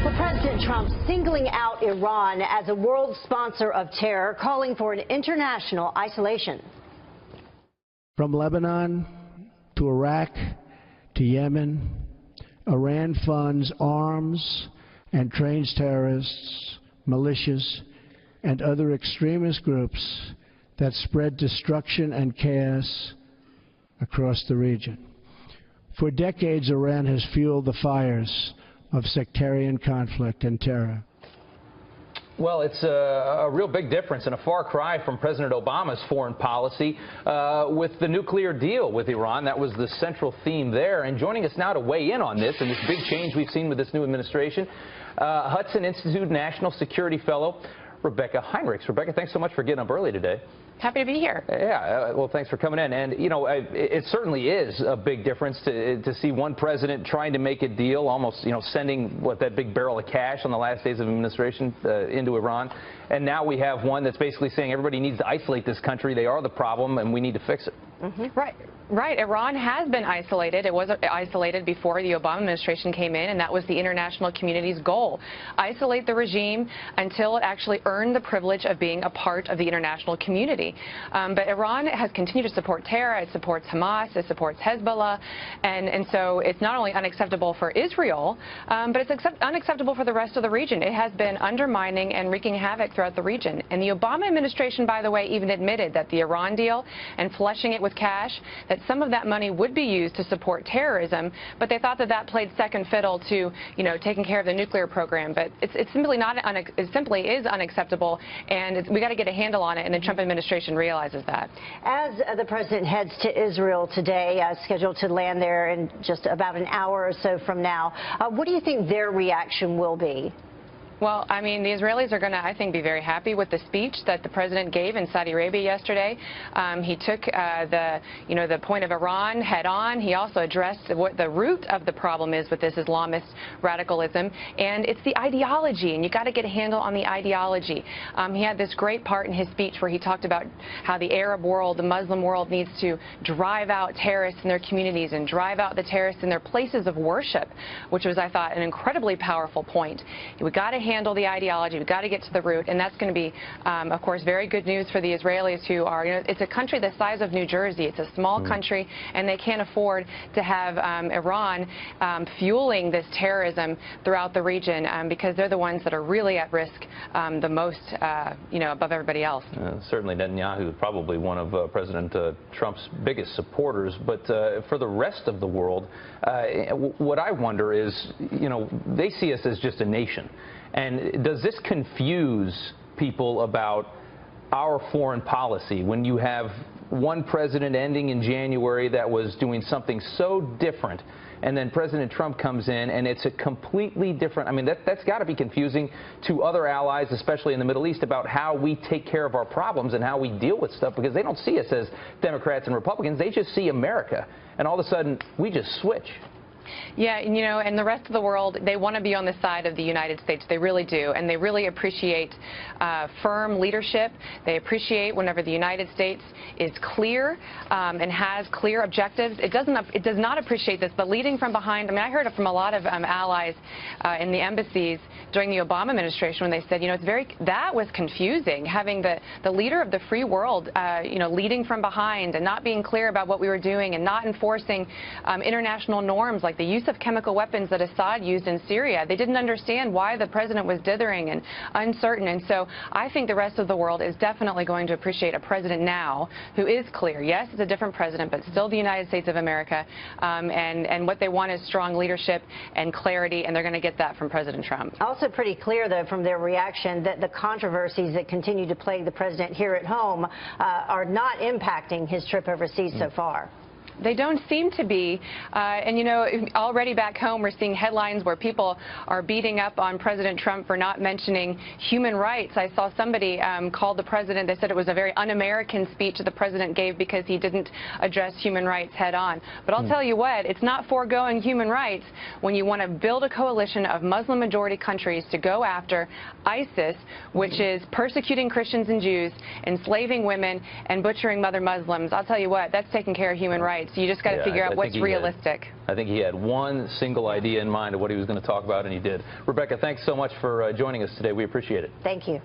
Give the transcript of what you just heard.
Well, President Trump singling out Iran as a world sponsor of terror, calling for an international isolation. From Lebanon to Iraq to Yemen, Iran funds arms and trains terrorists, militias, and other extremist groups that spread destruction and chaos across the region. For decades, Iran has fueled the fires of sectarian conflict and terror. Well, it's a real big difference and a far cry from President Obama's foreign policy with the nuclear deal with Iran. That was the central theme there. And joining us now to weigh in on this and this big change we've seen with this new administration, Hudson Institute National Security Fellow Rebecca Heinrichs. Rebecca, thanks so much for getting up early today. Happy to be here. Yeah, well, thanks for coming in. And, you know, it certainly is a big difference to see one president trying to make a deal, almost, you know, sending, that big barrel of cash on the last days of administration into Iran. And now we have one that's basically saying everybody needs to isolate this country. They are the problem, and we need to fix it. Mm-hmm. Right. Iran has been isolated. It was isolated before the Obama administration came in, and that was the international community's goal. Isolate the regime until it actually earned the privilege of being a part of the international community. But Iran has continued to support terror. It supports Hamas. It supports Hezbollah. And so it's not only unacceptable for Israel, but it's unacceptable for the rest of the region. It has been undermining and wreaking havoc throughout the region. And the Obama administration, by the way, even admitted that the Iran deal and flushing it with cash, that some of that money would be used to support terrorism, but they thought that that played second fiddle to, you know, taking care of the nuclear program. But it's simply not, it simply is unacceptable, and we got to get a handle on it, and the Trump administration realizes that. As the president heads to Israel today, scheduled to land there in just about an hour or so from now, what do you think their reaction will be? Well, I mean, the Israelis are going to, I think, be very happy with the speech that the president gave in Saudi Arabia yesterday. He took the point of Iran head on. He also addressed what the root of the problem is with this Islamist radicalism, and it's the ideology, and you got to get a handle on the ideology. He had this great part in his speech where he talked about how the Arab world, the Muslim world, needs to drive out terrorists in their communities and drive out the terrorists in their places of worship, which was, I thought, an incredibly powerful point. We got to handle the ideology. We've got to get to the root, and that's going to be, of course, very good news for the Israelis, who are, you know, it's a country the size of New Jersey. It's a small country, and they can't afford to have Iran fueling this terrorism throughout the region because they're the ones that are really at risk the most, above everybody else. Certainly Netanyahu is probably one of President Trump's biggest supporters, but for the rest of the world, what I wonder is, you know, they see us as just a nation. And does this confuse people about our foreign policy when you have one president ending in January that was doing something so different, and then President Trump comes in and it's a completely different, I mean, that's got to be confusing to other allies, especially in the Middle East, about how we take care of our problems and how we deal with stuff, because they don't see us as Democrats and Republicans. They just see America, and all of a sudden we just switch. Yeah, you know, and the rest of the world, they want to be on the side of the United States. They really do, and they really appreciate firm leadership. They appreciate whenever the United States is clear and has clear objectives. It does not appreciate this, but leading from behind. I mean, I heard it from a lot of allies in the embassies during the Obama administration when they said, you know, that was confusing, having the leader of the free world, leading from behind and not being clear about what we were doing and not enforcing international norms like the use of chemical weapons that Assad used in Syria. They didn't understand why the president was dithering and uncertain. And so I think the rest of the world is definitely going to appreciate a president now who is clear. Yes, it's a different president, but still the United States of America. And what they want is strong leadership and clarity, and they're going to get that from President Trump. Also pretty clear, though, from their reaction that the controversies that continue to plague the president here at home are not impacting his trip overseas so far. They don't seem to be. And, you know, already back home, we're seeing headlines where people are beating up on President Trump for not mentioning human rights. I saw somebody call the president. They said it was a very un-American speech that the president gave because he didn't address human rights head on. But I'll tell you what, it's not foregoing human rights when you want to build a coalition of Muslim-majority countries to go after ISIS, which is persecuting Christians and Jews, enslaving women, and butchering mother Muslims. I'll tell you what, that's taking care of human rights. right. So you just got to figure out what's realistic. I think he had one single idea in mind of what he was going to talk about, and he did. Rebecca, thanks so much for joining us today. We appreciate it. Thank you.